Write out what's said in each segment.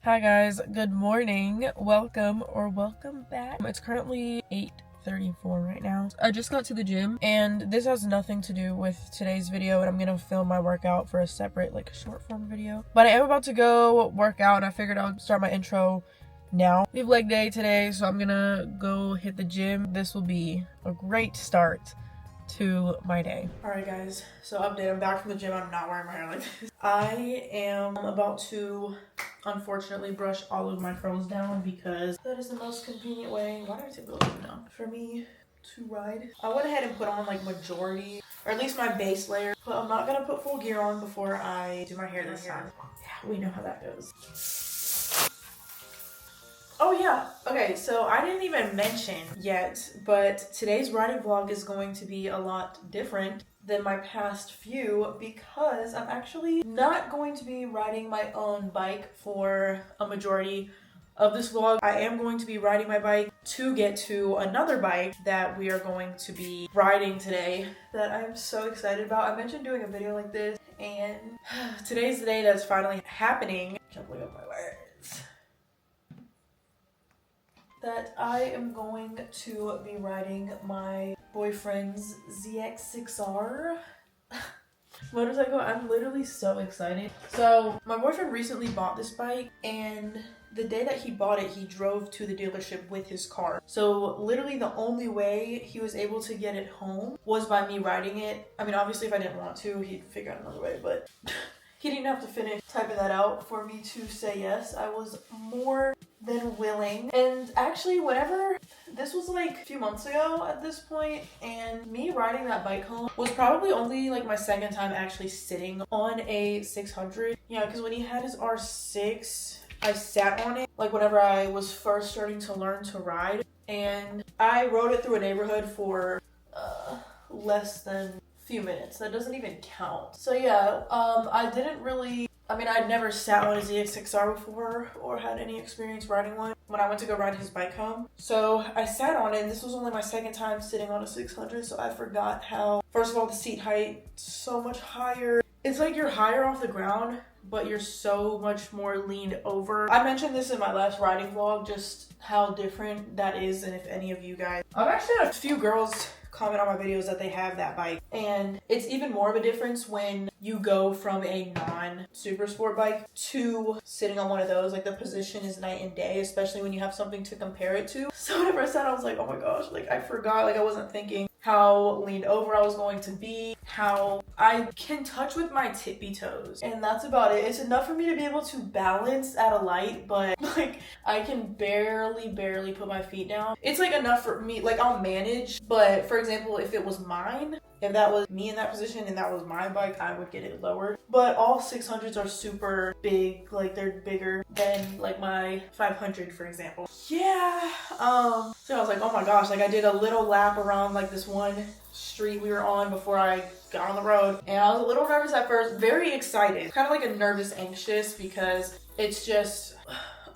Hi guys, good morning. Welcome back. It's currently 8:34 right now. I just got to the gym and this has nothing to do with today's video, and I'm gonna film my workout for a separate short form video. But I am about to go work out and I figured I would start my intro now. We have leg day today, so I'm gonna go hit the gym. This will be a great start to my day. Alright guys, so update, I'm back from the gym. I'm not wearing my hair like this. I am about to unfortunately brush all of my curls down because that is the most convenient way. Why did I take those down? For me to ride. I went ahead and put on majority, or at least my base layer, but I'm not gonna put full gear on before I do my hair this time. Yeah, we know how that goes. Oh yeah, okay, so I didn't even mention yet, but today's riding vlog is going to be a lot different than my past few because I'm actually not going to be riding my own bike for a majority of this vlog. I am going to be riding my bike to get to another bike that we are going to be riding today that I'm so excited about. I mentioned doing a video like this, and today's the day that's finally happening. Jumbling up my words. That I am going to be riding my boyfriend's zx6r motorcycle. I'm literally so excited. So my boyfriend recently bought this bike, and the day that he bought it, he drove to the dealership with his car. So literally the only way he was able to get it home was by me riding it. I mean, obviously if I didn't want to, he'd figure out another way, but he didn't have to finish typing that out for me to say yes. I was more than willing. And actually, whenever, this was a few months ago at this point, and me riding that bike home was probably only my second time actually sitting on a 600. Yeah, because when he had his R6, I sat on it whenever I was first starting to learn to ride, and I rode it through a neighborhood for less than few minutes. That doesn't even count. So yeah, I'd never sat on a zx6r before or had any experience riding one when I went to go ride his bike home. So I sat on it, and this was only my second time sitting on a 600, so I forgot how, first of all, the seat height so much higher. It's you're higher off the ground, but you're so much more leaned over. I mentioned this in my last riding vlog, just how different that is, and if any of you guys, I've actually had a few girls comment on my videos that they have that bike, and it's even more of a difference when you go from a non-super sport bike to sitting on one of those. The position is night and day, especially when you have something to compare it to. So whenever I sat, I was like, oh my gosh, I forgot, I wasn't thinking how leaned over I was going to be, how I can touch with my tippy toes, and that's about it. It's enough for me to be able to balance at a light, but I can barely put my feet down. It's enough for me, I'll manage, but for example, if it was mine, if that was me in that position and that was my bike, I would get it lower. But all 600s are super big, they're bigger than my 500, for example. Yeah, so I was oh my gosh, I did a little lap around this one street we were on before I got on the road, and I was a little nervous at first, very excited, kind of a nervous anxious, because it's just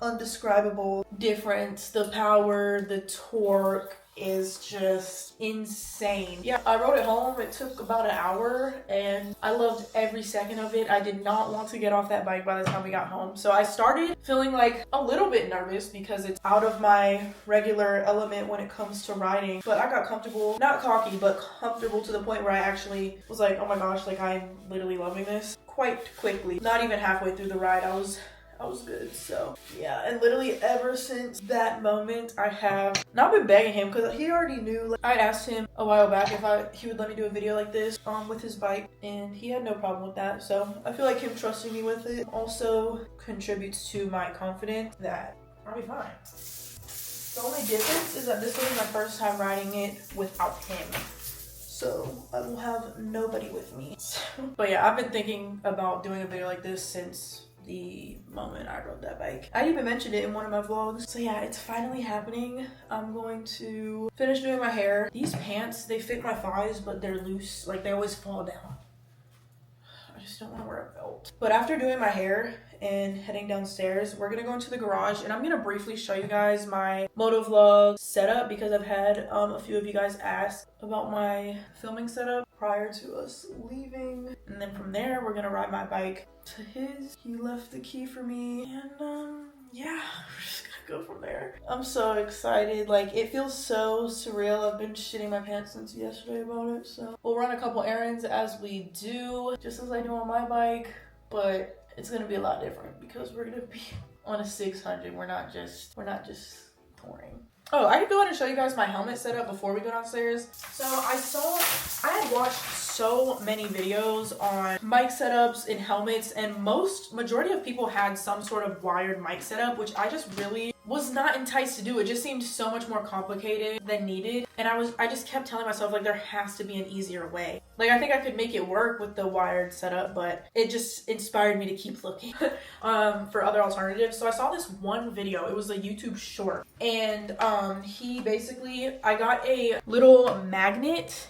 undescribable difference. The power, the torque is just insane. Yeah, I rode it home. It took about an hour and I loved every second of it. I did not want to get off that bike by the time we got home. So I started feeling a little bit nervous because it's out of my regular element when it comes to riding. But I got comfortable, not cocky, but comfortable to the point where I actually was oh my gosh, I'm literally loving this quite quickly. Not even halfway through the ride, I was good. So yeah, and literally ever since that moment, I have not been begging him, because he already knew. I asked him a while back if he would let me do a video like this with his bike, and he had no problem with that. So I feel him trusting me with it also contributes to my confidence that I'll be fine. The only difference is that this will be my first time riding it without him, so I will have nobody with me. But yeah, I've been thinking about doing a video like this since the moment I rode that bike. I even mentioned it in one of my vlogs. So yeah, it's finally happening. I'm going to finish doing my hair. These pants, they fit my thighs, but they're loose. They always fall down. I just don't want to wear a belt. But after doing my hair and heading downstairs, we're gonna go into the garage, and I'm gonna briefly show you guys my motovlog setup, because I've had a few of you guys ask about my filming setup prior to us leaving. And then from there, we're gonna ride my bike to his. He left the key for me, and go from there. I'm so excited. Like, it feels so surreal. I've been shitting my pants since yesterday about it. So we'll run a couple errands as we do, just as I do on my bike, but it's gonna be a lot different because we're gonna be on a 600. We're not just touring. Oh, I could go ahead and show you guys my helmet setup before we go downstairs. So I had watched so many videos on mic setups and helmets, and majority of people had some sort of wired mic setup, which I just really was not enticed to do. It just seemed so much more complicated than needed. And I just kept telling myself, like, there has to be an easier way. Like, I think I could make it work with the wired setup, but it just inspired me to keep looking for other alternatives. So I saw this one video. It was a YouTube short. And I got a little magnet.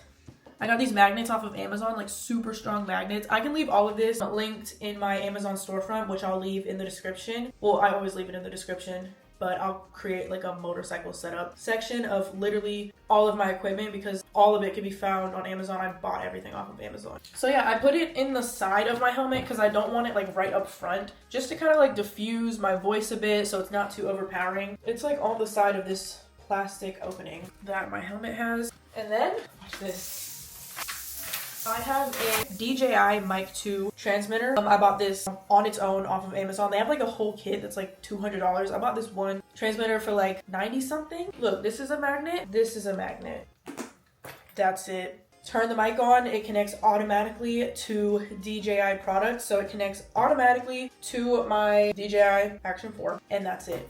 I got these magnets off of Amazon, like super strong magnets. I can leave all of this linked in my Amazon storefront, which I'll leave in the description. Well, I always leave it in the description, but I'll create like a motorcycle setup section of literally all of my equipment because all of it can be found on Amazon. I bought everything off of Amazon. So yeah, I put it in the side of my helmet because I don't want it like right up front, just to kind of like diffuse my voice a bit so it's not too overpowering. It's like on the side of this plastic opening that my helmet has. And then, watch this. I have a DJI Mic 2 transmitter. I bought this on its own off of Amazon. They have like a whole kit that's like $200. I bought this one transmitter for like 90 something. Look, this is a magnet. This is a magnet. That's it. Turn the mic on. It connects automatically to DJI products. So it connects automatically to my DJI Action 4. And that's it.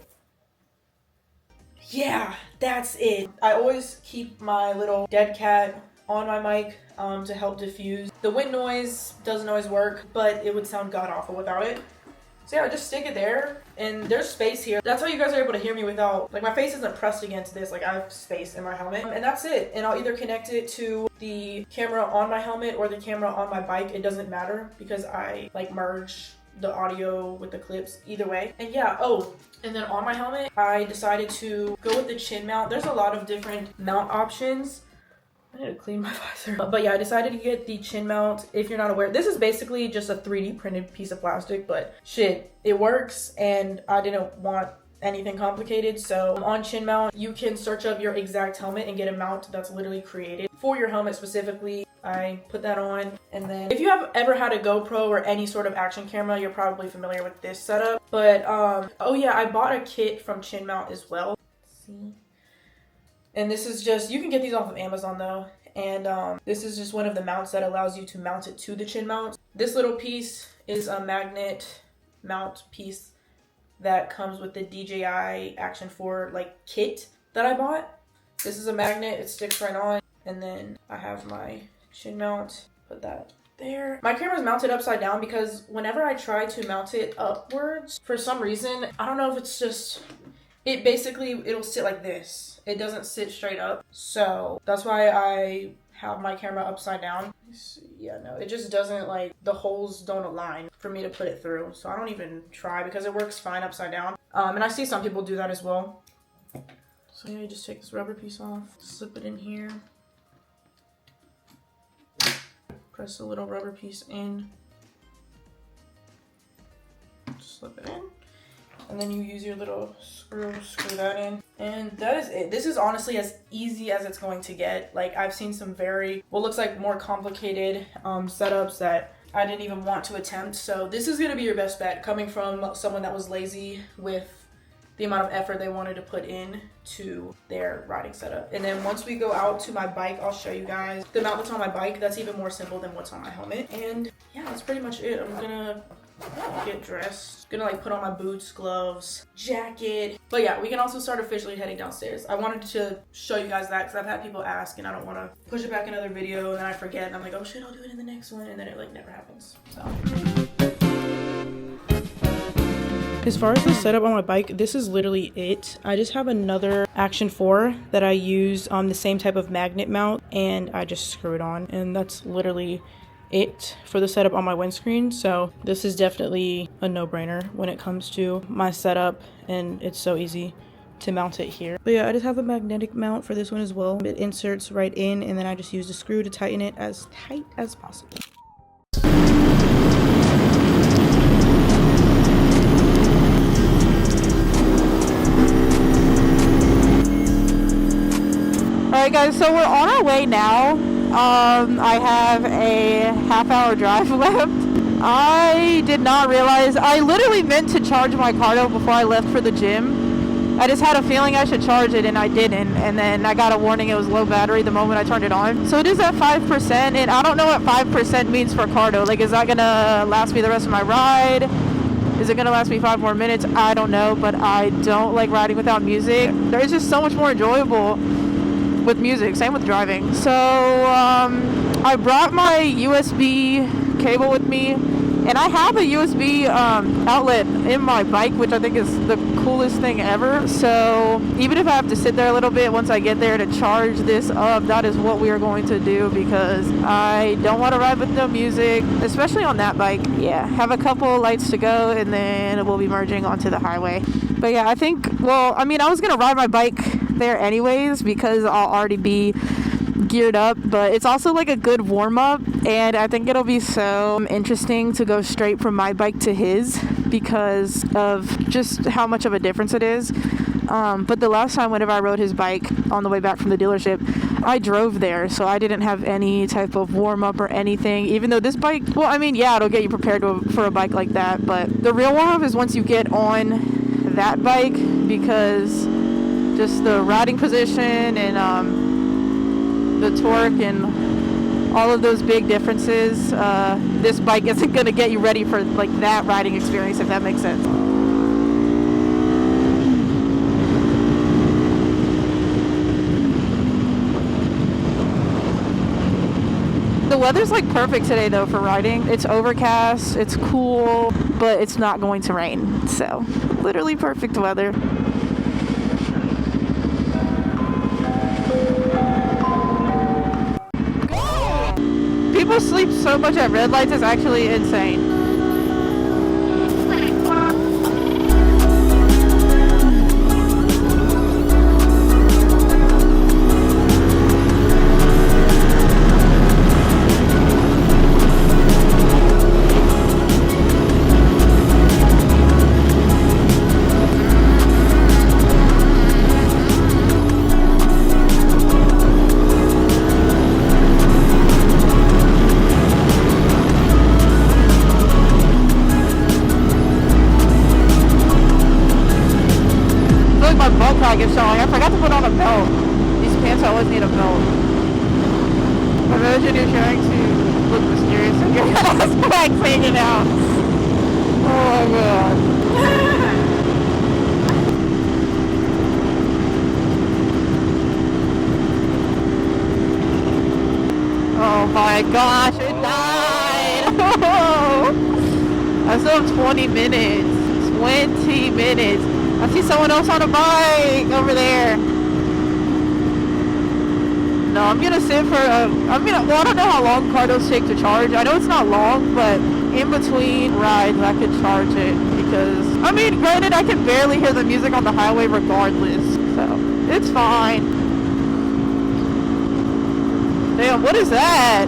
Yeah, that's it. I always keep my little dead cat on my mic to help diffuse. The wind noise doesn't always work, but it would sound god awful without it. So yeah, I just stick it there, and there's space here. That's how you guys are able to hear me without, like, my face isn't pressed against this, like I have space in my helmet. And that's it. And I'll either connect it to the camera on my helmet or the camera on my bike. It doesn't matter because I like merge the audio with the clips either way. And yeah, oh, and then on my helmet, I decided to go with the chin mount. There's a lot of different mount options. I need to clean my visor. But yeah, I decided to get the chin mount. If you're not aware, this is basically just a 3D printed piece of plastic, but shit, it works and I didn't want anything complicated. So on chin mount, you can search up your exact helmet and get a mount that's literally created for your helmet specifically. I put that on, and then if you have ever had a GoPro or any sort of action camera, you're probably familiar with this setup. But oh yeah, I bought a kit from Chin Mount as well. See? And this is just, you can get these off of Amazon though. And this is just one of the mounts that allows you to mount it to the chin mount. This little piece is a magnet mount piece that comes with the DJI Action 4 like kit that I bought. This is a magnet, it sticks right on. And then I have my chin mount, put that there. My camera's mounted upside down because whenever I try to mount it upwards, for some reason, I don't know if it's just, it'll sit like this. It doesn't sit straight up. So that's why I have my camera upside down. Yeah, no, it just doesn't, like, the holes don't align for me to put it through. So I don't even try because it works fine upside down. And I see some people do that as well. So yeah, you just take this rubber piece off, slip it in here. Press the little rubber piece in. Slip it in. And then you use your little screw that in. And that is it. This is honestly as easy as it's going to get. Like, I've seen some very, what looks like more complicated setups that I didn't even want to attempt. So this is gonna be your best bet, coming from someone that was lazy with the amount of effort they wanted to put in to their riding setup. And then once we go out to my bike, I'll show you guys the mount that's on my bike. That's even more simple than what's on my helmet. And yeah, that's pretty much it. I'm gonna get dressed. Gonna like put on my boots, gloves, jacket. But yeah, we can also start officially heading downstairs. I wanted to show you guys that because I've had people ask and I don't want to push it back another video and then I forget and I'm like, oh shit, I'll do it in the next one, and then it like never happens. So as far as the setup on my bike, this is literally it. I just have another Action 4 that I use on the same type of magnet mount, and I just screw it on, and that's literally it for the setup on my windscreen. So this is definitely a no-brainer when it comes to my setup, and it's so easy to mount it here. But yeah, I just have a magnetic mount for this one as well. It inserts right in, and then I just use the screw to tighten it as tight as possible. Alright guys, so we're on our way now. I have a half-hour drive left. I did not realize, I literally meant to charge my car though before I left for the gym. I just had a feeling I should charge it and I didn't, and then I got a warning it was low battery the moment I turned it on. So it is at 5%, and I don't know what 5% means for cardio. Like, is that gonna last me the rest of my ride? Is it gonna last me 5 more minutes? I don't know, but I don't like riding without music. It's just so much more enjoyable with music, same with driving. So I brought my USB cable with me, and I have a USB outlet in my bike, which I think is the coolest thing ever. So even if I have to sit there a little bit once I get there to charge this up, that is what we are going to do, because I don't want to ride with no music, especially on that bike. Yeah, have a couple lights to go, and then we'll be merging onto the highway. But yeah, I think, well, I mean, I was gonna ride my bike there anyways because I'll already be geared up, but it's also like a good warm-up, and I think it'll be so interesting to go straight from my bike to his because of just how much of a difference it is. But the last time whenever I rode his bike on the way back from the dealership, I drove there, so I didn't have any type of warm-up or anything, even though this bike, well, I mean, yeah, it'll get you prepared for a bike like that, but the real warm-up is once you get on that bike, because just the riding position and the torque and all of those big differences, this bike isn't going to get you ready for like that riding experience, if that makes sense. The weather's like perfect today though for riding. It's overcast, it's cool, but it's not going to rain, so literally perfect weather. People sleep so much at red lights, it's actually insane. I forgot to put on a belt. These pants always need a belt. Imagine you're trying to look mysterious and your ass crack's hanging out. Oh my god. Oh my gosh, it died! I still have 20 minutes. 20 minutes. I see someone else on a bike over there. No, I'm gonna sit for well, I don't know how long cardos take to charge. I know it's not long, but in between rides I could charge it because, I mean, granted, I can barely hear the music on the highway regardless, so it's fine. Damn, what is that?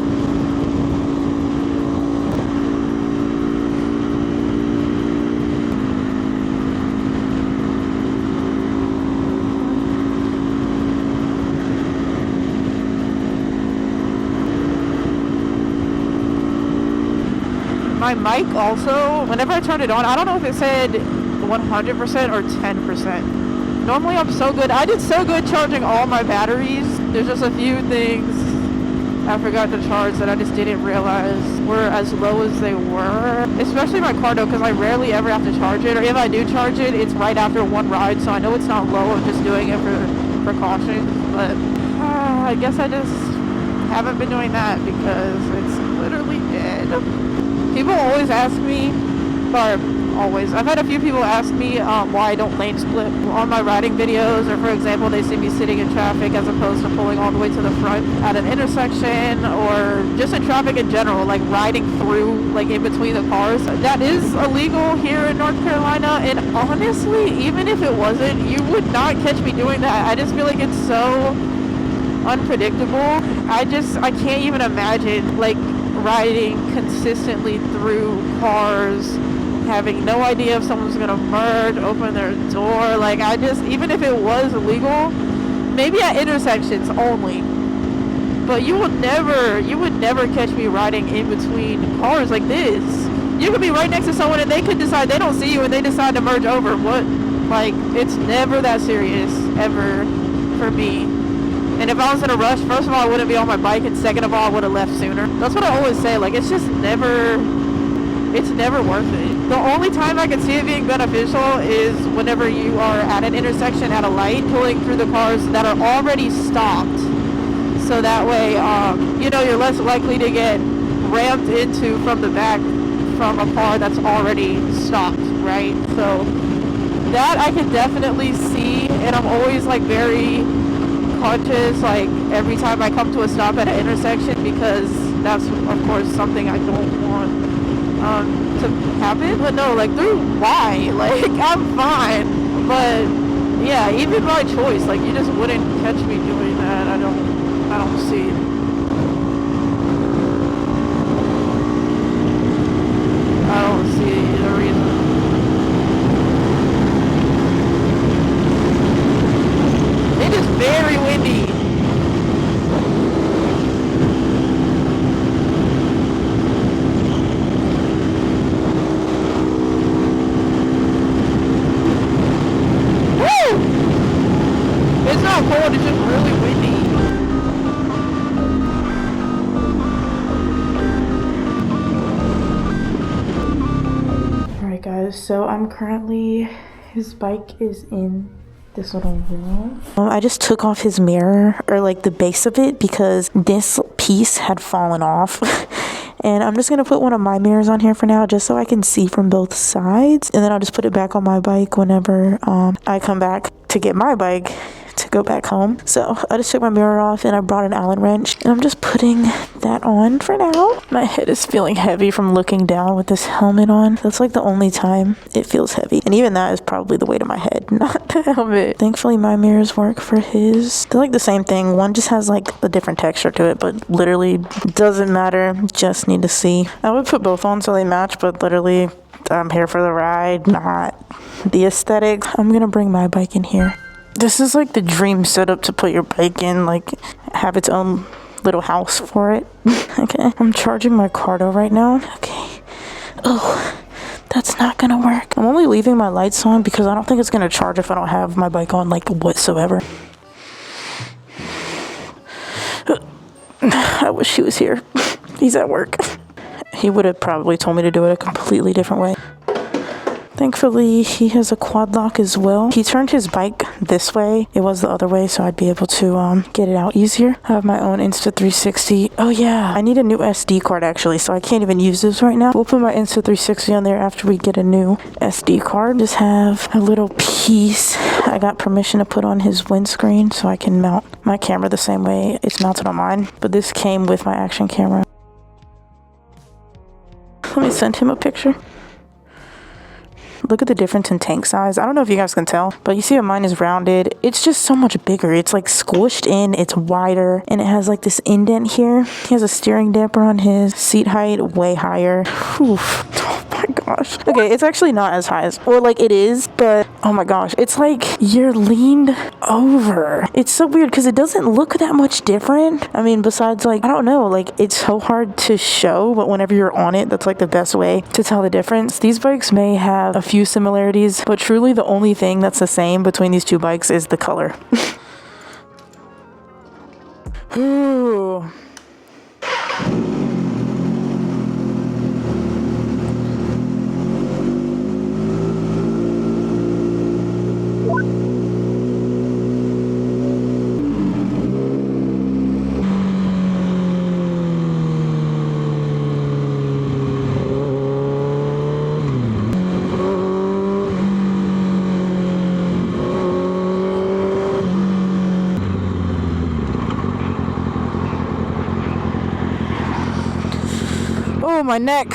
My mic also, whenever I turned it on, I don't know if it said 100% or 10%. Normally I'm so good. I did so good charging all my batteries. There's just a few things I forgot to charge that I just didn't realize were as low as they were. Especially my car though, because I rarely ever have to charge it. Or if I do charge it, it's right after one ride. So I know it's not low. I'm just doing it for precaution. But I guess I just haven't been doing that because it's literally dead. People always ask me, or always, I've had a few people ask me why I don't lane split on my riding videos, or for example, they see me sitting in traffic as opposed to pulling all the way to the front at an intersection, or just in traffic in general, like riding through, like in between the cars. That is illegal here in North Carolina, and honestly, even if it wasn't, you would not catch me doing that. I just feel like it's so unpredictable. I can't even imagine, like, riding consistently through cars, having no idea if someone's gonna merge, open their door. Like, even if it was illegal, maybe at intersections only. But you would never catch me riding in between cars like this. You could be right next to someone and they could decide they don't see you and they decide to merge over. What? Like, it's never that serious, ever, for me. And if I was in a rush, first of all, I wouldn't be on my bike, and second of all, I would have left sooner. That's what I always say. Like, it's never worth it. The only time I can see it being beneficial is whenever you are at an intersection at a light, pulling through the cars that are already stopped. So that way, you're less likely to get rammed into from the back from a car that's already stopped, right? So that I can definitely see, and I'm always like very conscious, like every time I come to a stop at an intersection, because that's of course something I don't want to happen. But no, like through why? Like I'm fine, but yeah, even by choice, like you just wouldn't catch me doing that. I don't see it. I don't see the reason. It is very windy. Woo! It's not cold, it's just really windy. Alright guys, so his bike is in this little room. I just took off his mirror, or like the base of it, because this piece had fallen off. And I'm just gonna put one of my mirrors on here for now, just so I can see from both sides. And then I'll just put it back on my bike whenever I come back to get my bike to go back home. So I just took my mirror off and I brought an Allen wrench, and I'm just putting that on for now. My head is feeling heavy from looking down with this helmet on. That's like the only time it feels heavy, and even that is probably the weight of my head, not the helmet. Thankfully my mirrors work for his. They're like the same thing. One just has like a different texture to it, but literally doesn't matter. Just need to see. I would put both on so they match, but literally I'm here for the ride, not the aesthetic. I'm gonna bring my bike in here. This is like the dream setup to put your bike in, like have its own little house for it. Okay, I'm charging my Cardo right now. Okay. Oh, that's not gonna work. I'm only leaving my lights on because I don't think it's gonna charge if I don't have my bike on like whatsoever. I wish he was here. He's at work. He would have probably told me to do it a completely different way. Thankfully, he has a quad lock as well. He turned his bike this way. It was the other way, so I'd be able to get it out easier. I have my own Insta360. Oh yeah, I need a new SD card actually, so I can't even use this right now. We'll put my Insta360 on there after we get a new SD card. Just have a little piece I got permission to put on his windscreen so I can mount my camera the same way it's mounted on mine. But this came with my action camera. Let me send him a picture. Look at the difference in tank size. I don't know if you guys can tell, but you see how mine is rounded. It's just so much bigger. It's like squished in, it's wider, and it has like this indent here. He has a steering damper on his. Seat height way higher. Oof. Oh my gosh. Okay, it's actually not as high as, or like it is, but oh my gosh, it's like you're leaned over. It's so weird because it doesn't look that much different. I mean, besides like, I don't know, like it's so hard to show, but whenever you're on it, that's like the best way to tell the difference. These bikes may have a few similarities, but truly the only thing that's the same between these two bikes is the color. Ooh. Oh, my neck.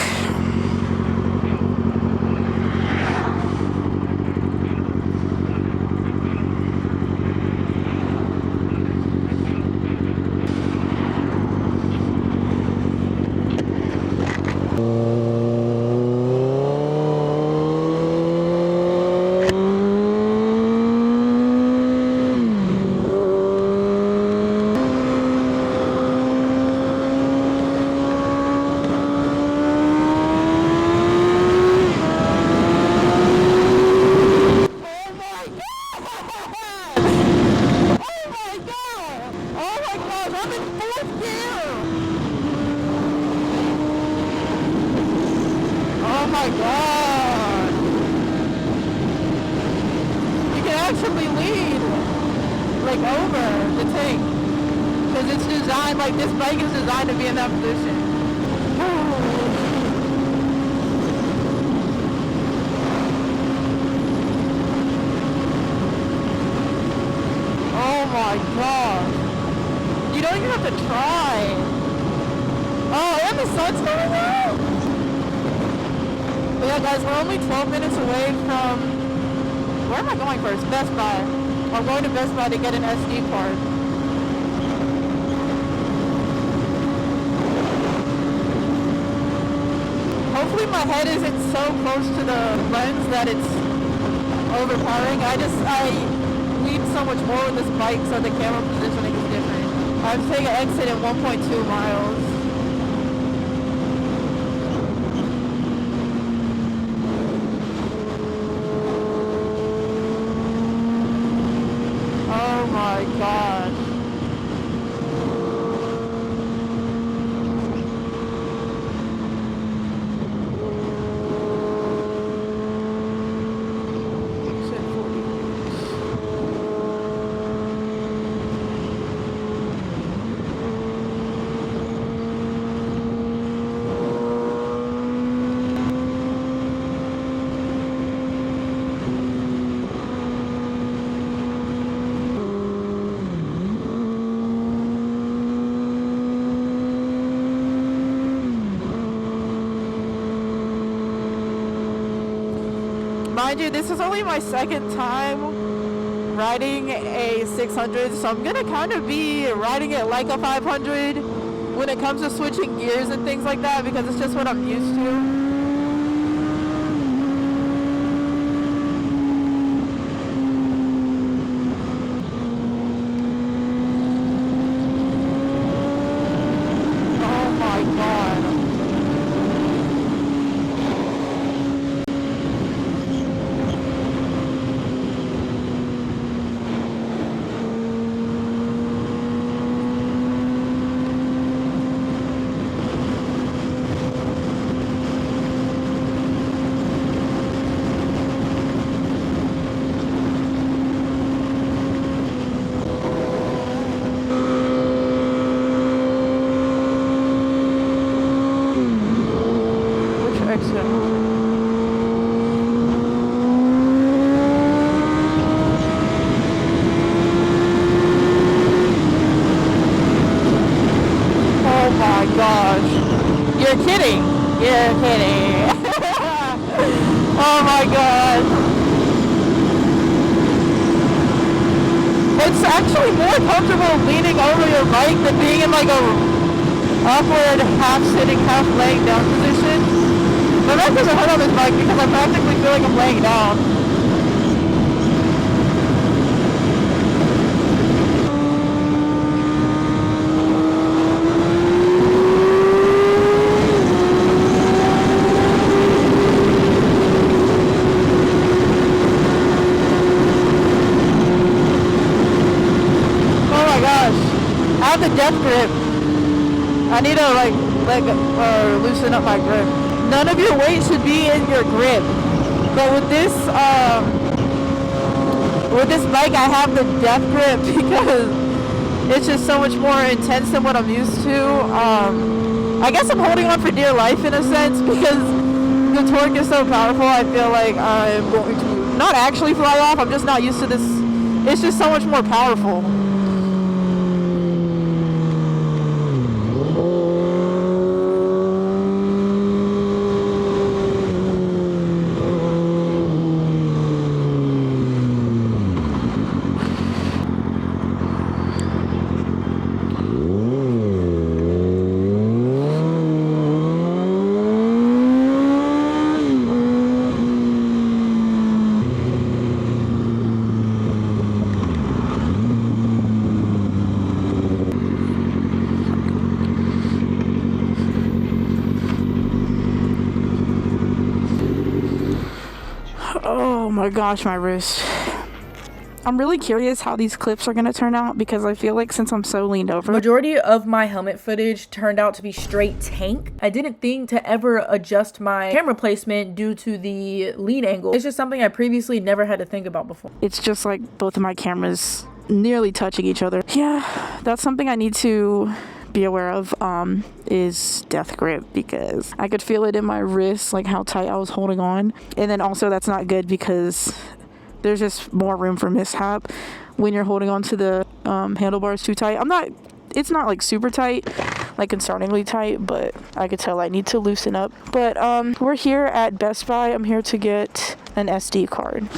actually lean like over the tank because it's designed like this bike is designed to be in that position. Oh my god. You don't even have to try. Oh, and the sun's coming out. But yeah, guys, we're only 12 minutes away from... Where am I going first? Best Buy. I'm going to Best Buy to get an SD card. Hopefully my head isn't so close to the lens that it's overpowering. I lean so much more with this bike, so the camera positioning is different. I'm taking an exit at 1.2 miles. Oh my gosh. Mind you, this is only my second time riding a 600, so I'm gonna kind of be riding it like a 500 when it comes to switching gears and things like that, because it's just what I'm used to. You're kidding. You're kidding. Oh my god. It's actually more comfortable leaning over your bike than being in like a awkward half sitting, half laying down position. My back doesn't hurt on this bike because I practically feel like I'm laying down. The death grip. I need to loosen up my grip. None of your weight should be in your grip. But with this bike, I have the death grip because it's just so much more intense than what I'm used to. I guess I'm holding on for dear life in a sense because the torque is so powerful. I feel like I'm going to not actually fly off. I'm just not used to this. It's just so much more powerful. Oh my gosh, my wrist. I'm really curious how these clips are going to turn out because I feel like since I'm so leaned over, majority of my helmet footage turned out to be straight tank. I didn't think to ever adjust my camera placement due to the lean angle. It's just something I previously never had to think about before. It's just like both of my cameras nearly touching each other. Yeah, that's something I need to be aware of, is death grip, because I could feel it in my wrist, like how tight I was holding on. And then also that's not good because there's just more room for mishap when you're holding on to the handlebars too tight. It's not like super tight, like concerningly tight, but I could tell I need to loosen up. But we're here at Best Buy. I'm here to get an SD card.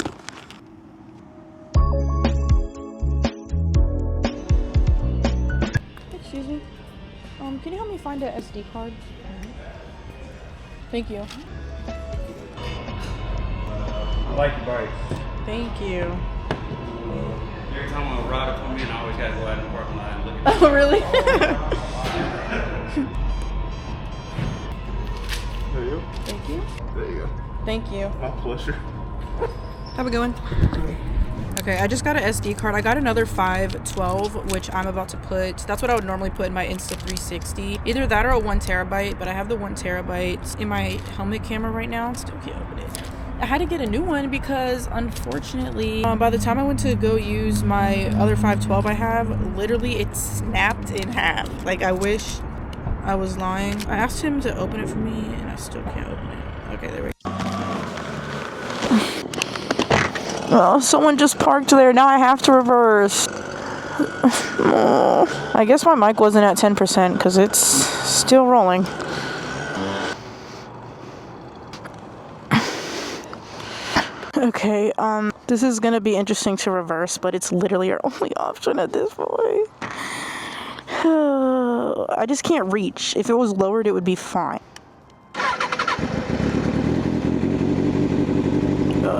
Excuse me. Can you help me find an SD card? Thank you. I like your bikes. Thank you. Every time I ride up on me, and I always gotta go out in the parking lot and look at Oh, really? There you go. Thank you. There you go. Thank you. My pleasure. How's it going? Okay, I just got an SD card. I got another 512, which I'm about to put. That's what I would normally put in my Insta360. Either that or a 1 terabyte, but I have the 1 terabyte in my helmet camera right now. Still can't open it. I had to get a new one because unfortunately, by the time I went to go use my other 512 I have, literally it snapped in half. Like, I wish I was lying. I asked him to open it for me and I still can't open it. Okay, there we go. Oh, someone just parked there. Now I have to reverse. Oh, I guess my mic wasn't at 10% because it's still rolling. Okay, this is gonna be interesting to reverse, but it's literally our only option at this point. I just can't reach. If it was lowered, it would be fine.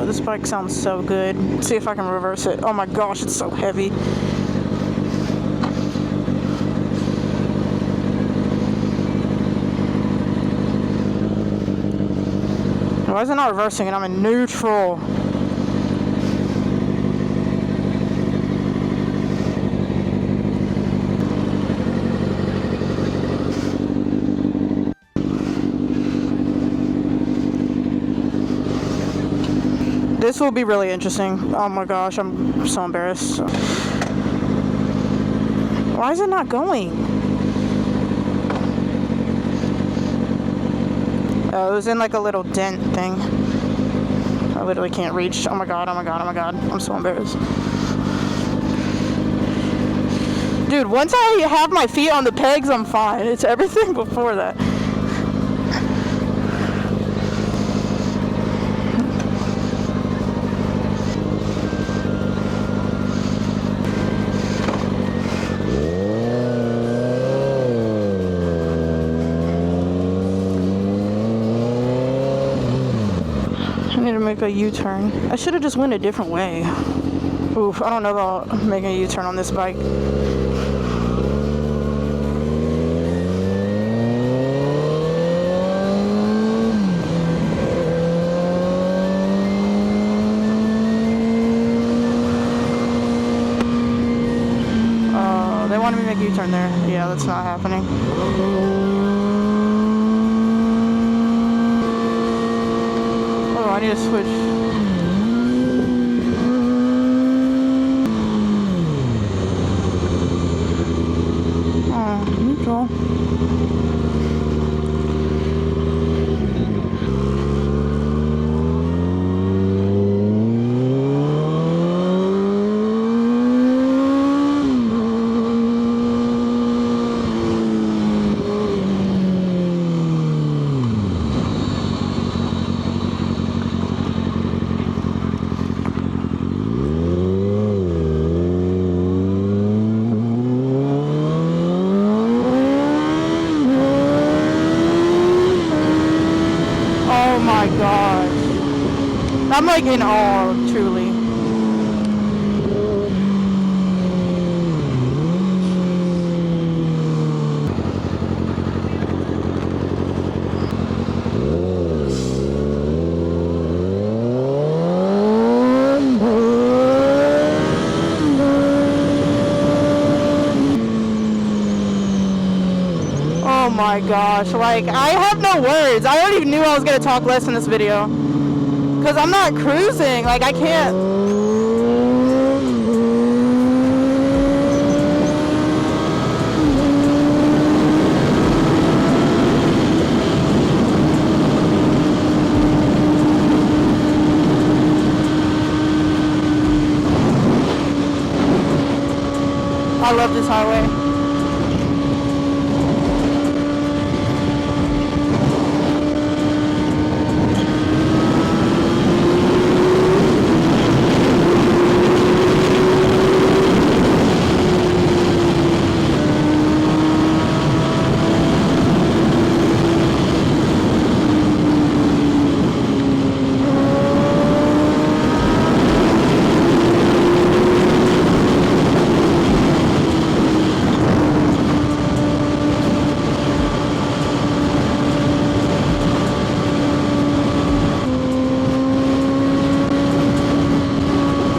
This bike sounds so good. Let's see if I can reverse it. Oh my gosh, it's so heavy. Why is it not reversing and I'm in neutral? This will be really interesting. Oh my gosh, I'm so embarrassed. Why is it not going? Oh, it was in like a little dent thing. I literally can't reach. Oh my god, oh my god, oh my god. I'm so embarrassed. Dude, once I have my feet on the pegs, I'm fine. It's everything before that. Make a U-turn. I should have just went a different way. Oof, I don't know about making a U-turn on this bike. They wanted me to make a U-turn there. Yeah, that's not happening. I need to switch. Oh, neutral. Oh my gosh. I'm like in awe, truly. my gosh, like, I have no words. I already knew I was gonna talk less in this video. Because I'm not cruising, like, I can't. I love this highway.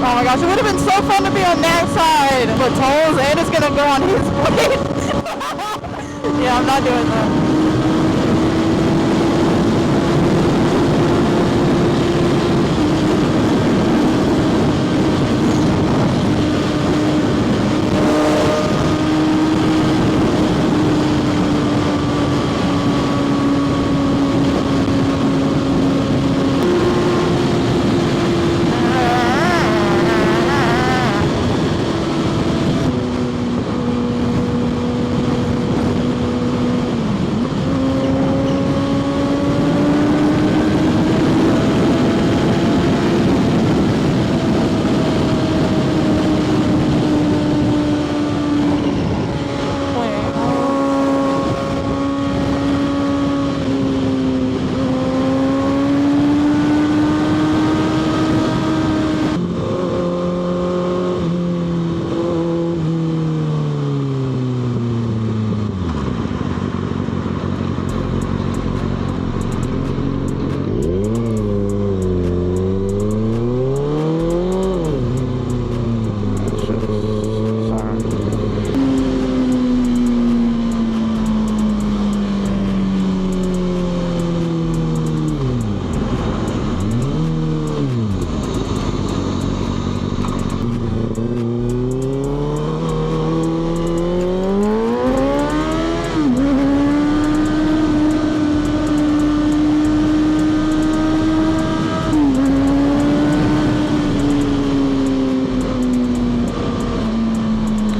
Oh my gosh, it would have been so fun to be on that side. But tolls, and it's gonna go on his plate. Yeah, I'm not doing that.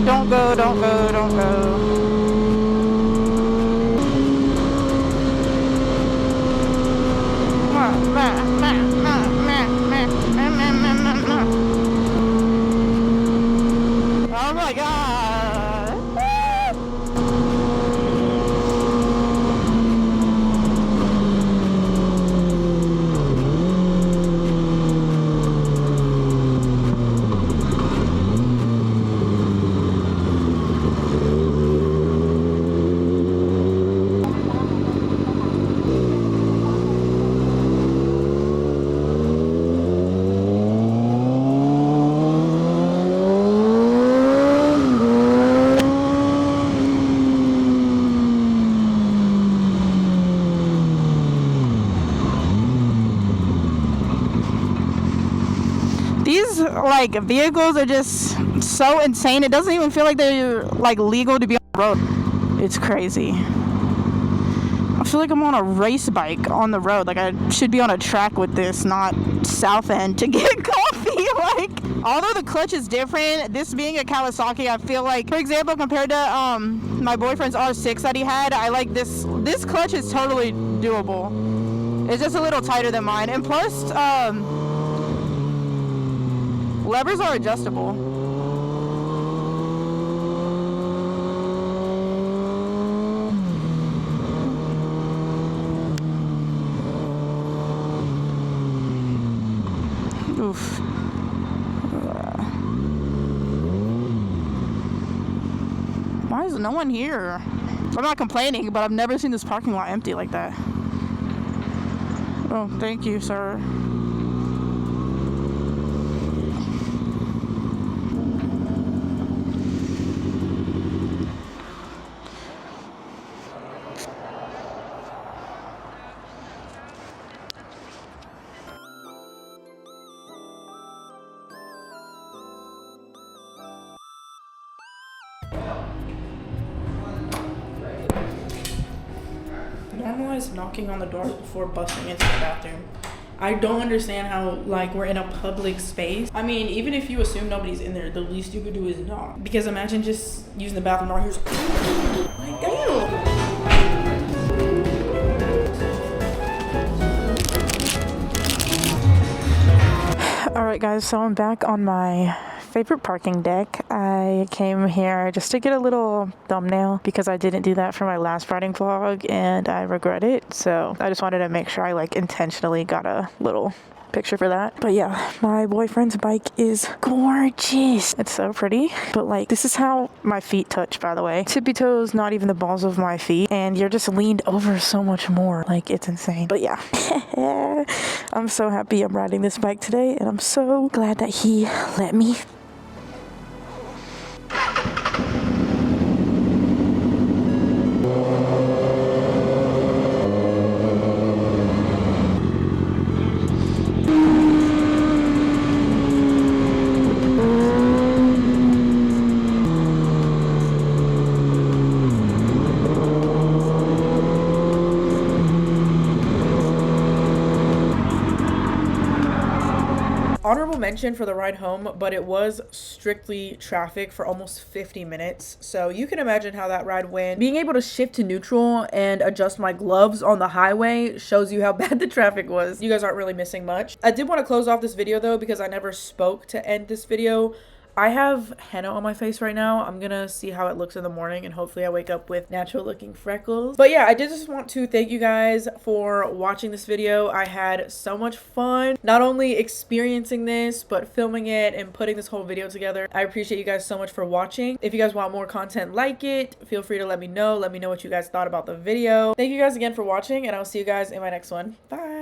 Don't go, don't go, don't go. Oh my god. These like vehicles are just so insane. It doesn't even feel like they're like legal to be on the road. It's crazy. I feel like I'm on a race bike on the road. Like I should be on a track with this, not South End to get coffee. Like, although the clutch is different, this being a Kawasaki, I feel like, for example, compared to my boyfriend's R6 that he had, I like this clutch is totally doable. It's just a little tighter than mine, and plus levers are adjustable. Oof. Why is no one here? I'm not complaining, but I've never seen this parking lot empty like that. Oh, thank you, sir. normalize knocking on the door before busting into the bathroom. I don't understand how, like, we're in a public space. I mean, even if you assume nobody's in there, the least you could do is knock. Because imagine just using the bathroom door. Here's like, damn. Alright guys, so I'm back on my favorite parking deck. I came here just to get a little thumbnail because I didn't do that for my last riding vlog and I regret it. So I just wanted to make sure I like intentionally got a little picture for that. But yeah, my boyfriend's bike is gorgeous. It's so pretty. But like, this is how my feet touch, by the way. Tippy toes, not even the balls of my feet. And you're just leaned over so much more. Like, it's insane. But yeah, I'm so happy I'm riding this bike today. And I'm so glad that he let me. Honorable mention for the ride home, but it was strictly traffic for almost 50 minutes. So you can imagine how that ride went. Being able to shift to neutral and adjust my gloves on the highway shows you how bad the traffic was. You guys aren't really missing much. I did want to close off this video though, because I never spoke to end this video. I have henna on my face right now. I'm gonna see how it looks in the morning and hopefully I wake up with natural looking freckles. But yeah, I did just want to thank you guys for watching this video. I had so much fun, not only experiencing this, but filming it and putting this whole video together. I appreciate you guys so much for watching. If you guys want more content like it, feel free to let me know. Let me know what you guys thought about the video. Thank you guys again for watching and I'll see you guys in my next one. Bye.